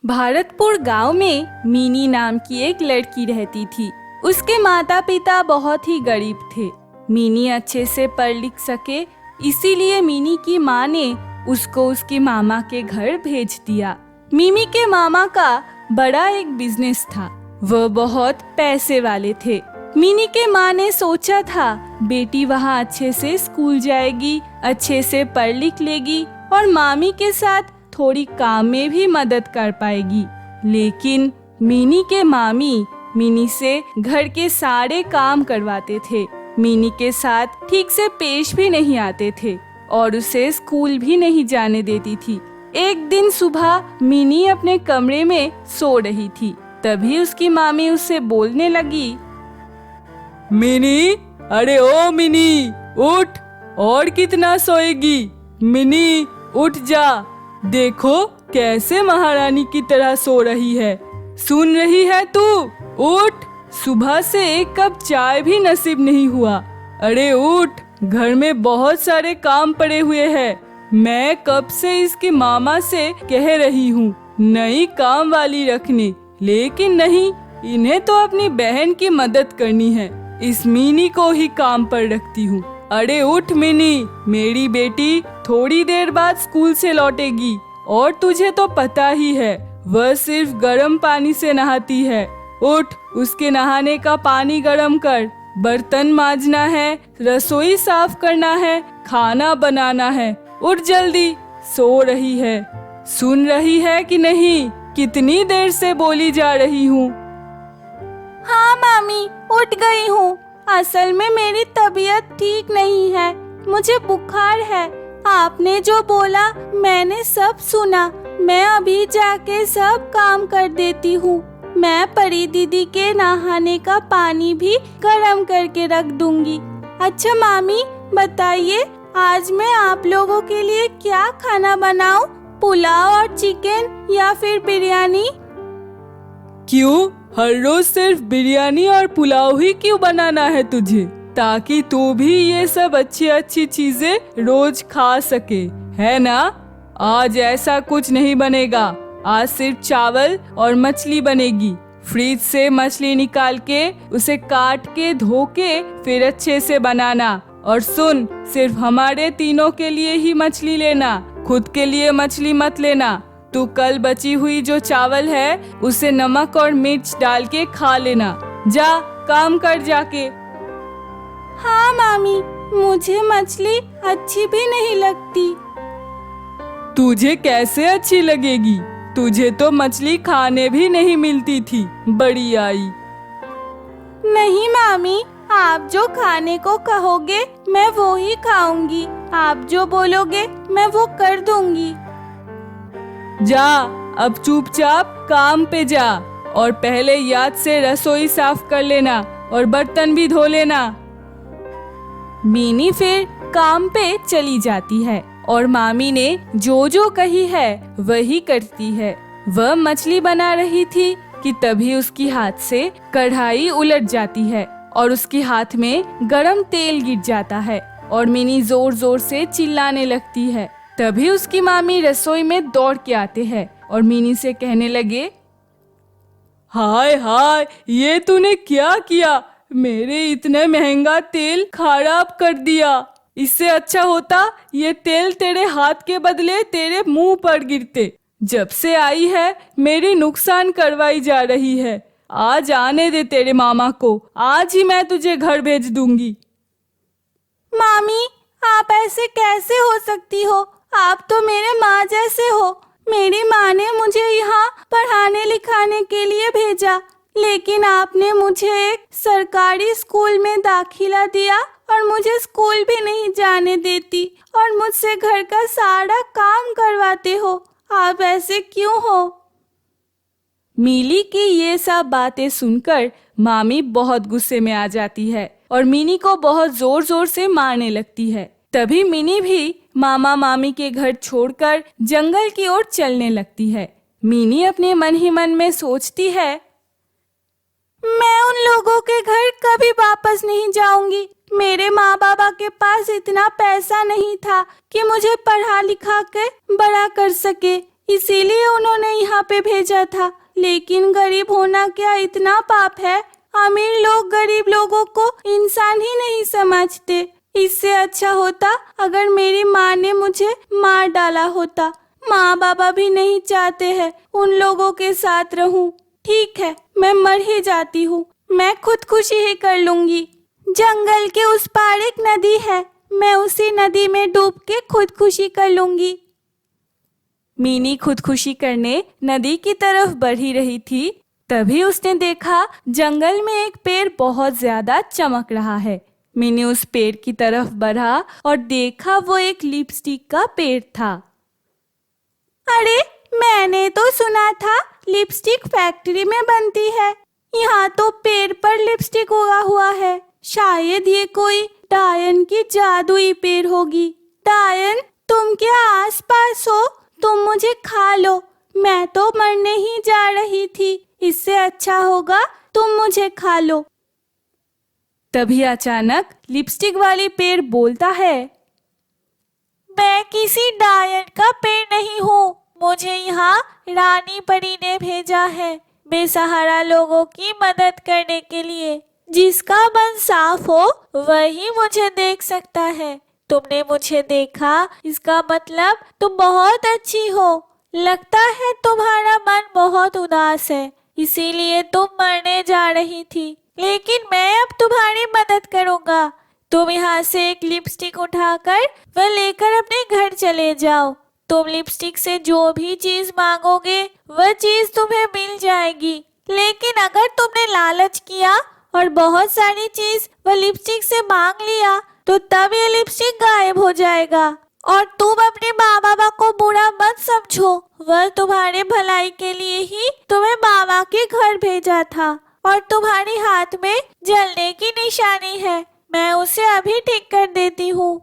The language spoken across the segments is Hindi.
भारतपुर गांव में मीनी नाम की एक लड़की रहती थी। उसके माता पिता बहुत ही गरीब थे। मीनी अच्छे से पढ़ लिख सके, इसीलिए मीनी की माँ ने उसको उसके मामा के घर भेज दिया। मीमी के मामा का बड़ा एक बिजनेस था, वह बहुत पैसे वाले थे। मीनी के माँ ने सोचा था बेटी वहाँ अच्छे से स्कूल जाएगी, अच्छे से पढ़ लिख लेगी और मामी के साथ थोड़ी काम में भी मदद कर पाएगी। लेकिन मीनी के मामी मीनी से घर के सारे काम करवाते थे, मीनी के साथ ठीक से पेश भी नहीं आते थे और उसे स्कूल भी नहीं जाने देती थी। एक दिन सुबह मीनी अपने कमरे में सो रही थी, तभी उसकी मामी उससे बोलने लगी, मिनी, अरे ओ मिनी, उठ, और कितना सोएगी? मिनी, उठ जा, देखो कैसे महारानी की तरह सो रही है। सुन रही है तू? उठ, सुबह से एक कप चाय भी नसीब नहीं हुआ। अरे उठ, घर में बहुत सारे काम पड़े हुए हैं। मैं कब से इसके मामा से कह रही हूँ नई काम वाली रखने, लेकिन नहीं, इन्हें तो अपनी बहन की मदद करनी है। इस मिनी को ही काम पर रखती हूँ। अरे उठ मिनी, मेरी बेटी थोड़ी देर बाद स्कूल से लौटेगी और तुझे तो पता ही है वह सिर्फ गर्म पानी से नहाती है। उठ, उसके नहाने का पानी गर्म कर, बर्तन मांजना है, रसोई साफ करना है, खाना बनाना है। उठ जल्दी, सो रही है। सुन रही है कि नहीं? कितनी देर से बोली जा रही हूँ। हाँ मामी, उठ गई हूँ। असल में मेरी तबीयत ठीक नहीं है, मुझे बुखार है। आपने जो बोला मैंने सब सुना। मैं अभी जाके सब काम कर देती हूँ। मैं परी दीदी के नहाने का पानी भी गर्म करके रख दूंगी। अच्छा मामी, बताइए आज मैं आप लोगों के लिए क्या खाना बनाऊं? पुलाव और चिकन या फिर बिरयानी? क्यों हर रोज सिर्फ बिरयानी और पुलाव ही क्यों बनाना है तुझे? ताकि तू भी ये सब अच्छी अच्छी चीजें रोज खा सके, है ना? आज ऐसा कुछ नहीं बनेगा। आज सिर्फ चावल और मछली बनेगी। फ्रिज से मछली निकाल के उसे काट के धो के फिर अच्छे से बनाना। और सुन, सिर्फ हमारे तीनों के लिए ही मछली लेना, खुद के लिए मछली मत लेना। तू कल बची हुई जो चावल है उसे नमक और मिर्च डाल के खा लेना। जा, काम कर जाके। हाँ मामी, मुझे मछली अच्छी भी नहीं लगती। तुझे कैसे अच्छी लगेगी? तुझे तो मछली खाने भी नहीं मिलती थी, बड़ी आई। नहीं मामी, आप जो खाने को कहोगे मैं वो ही खाऊंगी। आप जो बोलोगे मैं वो कर दूंगी। जा, अब चुपचाप काम पे जा और पहले याद से रसोई साफ कर लेना और बर्तन भी धो लेना। मीनी फिर काम पे चली जाती है और मामी ने जो जो कही है वही करती है। वह मछली बना रही थी कि तभी उसकी हाथ से कढ़ाई उलट जाती है और उसके हाथ में गरम तेल गिर जाता है और मिनी जोर जोर से चिल्लाने लगती है। तभी उसकी मामी रसोई में दौड़ के आते हैं और मिनी से कहने लगे, हाय हाय, ये तूने क्या किया? मेरे इतने महंगा तेल खराब कर दिया। इससे अच्छा होता ये तेल तेरे हाथ के बदले तेरे मुंह पर गिरते। जब से आई है मेरी नुकसान करवाई जा रही है। आज आने दे तेरे मामा को, आज ही मैं तुझे घर भेज दूंगी। मामी, आप ऐसे कैसे हो सकती हो? आप तो मेरे माँ जैसे हो। मेरी माँ ने मुझे यहाँ पढ़ाने लिखाने के लिए भेजा, लेकिन आपने मुझे एक सरकारी स्कूल में दाखिला दिया और मुझे स्कूल भी नहीं जाने देती और मुझसे घर का सारा काम करवाते हो। आप ऐसे क्यों हो? मीली की ये सब बातें सुनकर मामी बहुत गुस्से में आ जाती है और मिनी को बहुत जोर जोर से मारने लगती है। तभी मिनी भी मामा मामी के घर छोड़कर जंगल की ओर चलने लगती है। मिनी अपने मन ही मन में सोचती है, मैं उन लोगों के घर कभी वापस नहीं जाऊंगी। मेरे माँ बाबा के पास इतना पैसा नहीं था कि मुझे पढ़ा लिखा के बड़ा कर सके। इसीलिए उन्होंने यहाँ पे भेजा था। लेकिन गरीब होना क्या इतना पाप है? अमीर लोग गरीब लोगों को इंसान ही नहीं समझते। इससे अच्छा होता अगर मेरी माँ ने मुझे मार डाला होता। माँ बाबा भी नहीं चाहते हैं उन लोगों के साथ रहूं। ठीक है, मैं मर ही जाती हूँ। मैं खुदकुशी ही कर लूंगी। जंगल के उस पार एक नदी है, मैं उसी नदी में डूब के खुदकुशी कर लूंगी। मीनी खुदकुशी करने नदी की तरफ बढ़ ही रही थी, तभी उसने देखा जंगल में एक पेड़ बहुत ज्यादा चमक रहा है। मीनी उस पेड़ की तरफ बढ़ा और देखा वो एक लिपस्टिक का पेड़ था। अरे, मैंने तो सुना था लिपस्टिक फैक्ट्री में बनती है। यहाँ तो पेड़ पर लिपस्टिक उगा हुआ है। शायद ये कोई डायन की जादुई पेड़ होगी। डायन, तुम क्या आसपास हो? तुम मुझे खा लो। मैं तो मरने ही जा रही थी। इससे अच्छा होगा तुम मुझे खा लो। तभी अचानक लिपस्टिक वाली पेड़ बोलता है, मैं किसी डायन का पेड़ नहीं हूँ। मुझे यहाँ रानी परी ने भेजा है बेसहारा लोगों की मदद करने के लिए। जिसका मन साफ हो वही मुझे देख सकता है। तुमने मुझे देखा, इसका मतलब तुम बहुत अच्छी हो। लगता है तुम्हारा मन बहुत उदास है, इसीलिए तुम मरने जा रही थी। लेकिन मैं अब तुम्हारी मदद करूँगा। तुम यहाँ से एक लिपस्टिक उठाकर वह लेकर अपने घर चले जाओ। तुम लिपस्टिक से जो भी चीज मांगोगे वह चीज तुम्हें मिल जाएगी। लेकिन अगर तुमने लालच किया और बहुत सारी चीज वह लिपस्टिक से मांग लिया तो तब ये लिपस्टिक गायब हो जाएगा। और तुम अपने माँ बाबा को बुरा मत समझो, वह तुम्हारे भलाई के लिए ही तुम्हें मामा के घर भेजा था और तुम्हारे हाथ में जलने की निशानी है। मैं उसे अभी ठीक कर देती हूँ।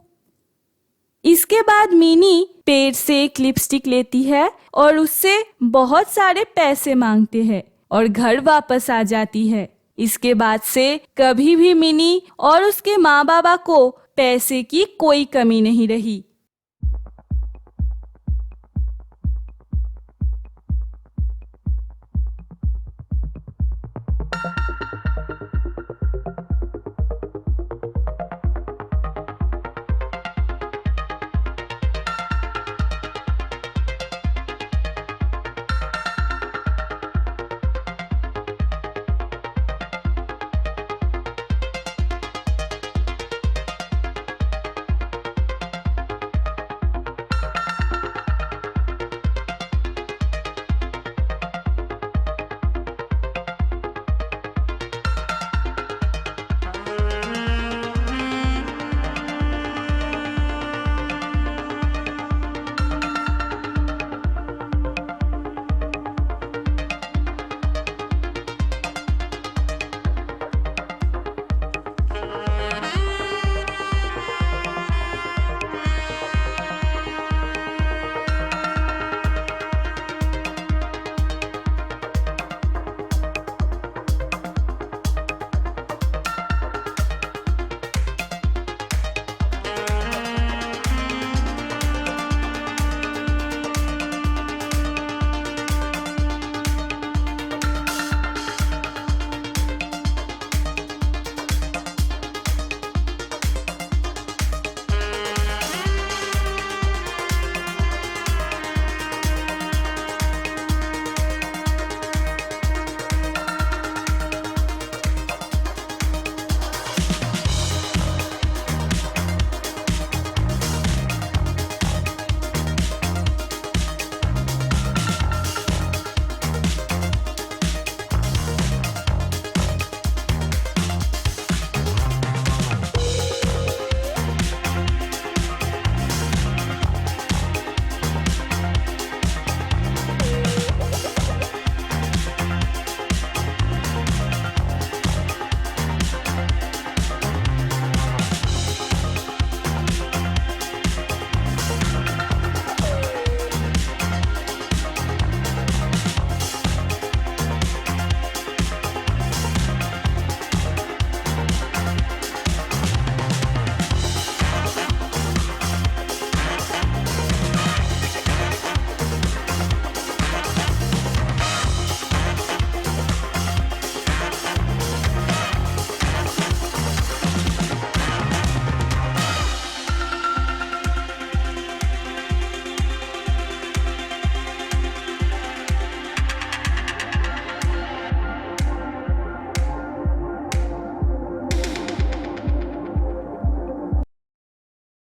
इसके बाद मीनी पेड़ से एक लिपस्टिक लेती है और उससे बहुत सारे पैसे मांगते हैं और घर वापस आ जाती है। इसके बाद से कभी भी मिनी और उसके माँ बाबा को पैसे की कोई कमी नहीं रही।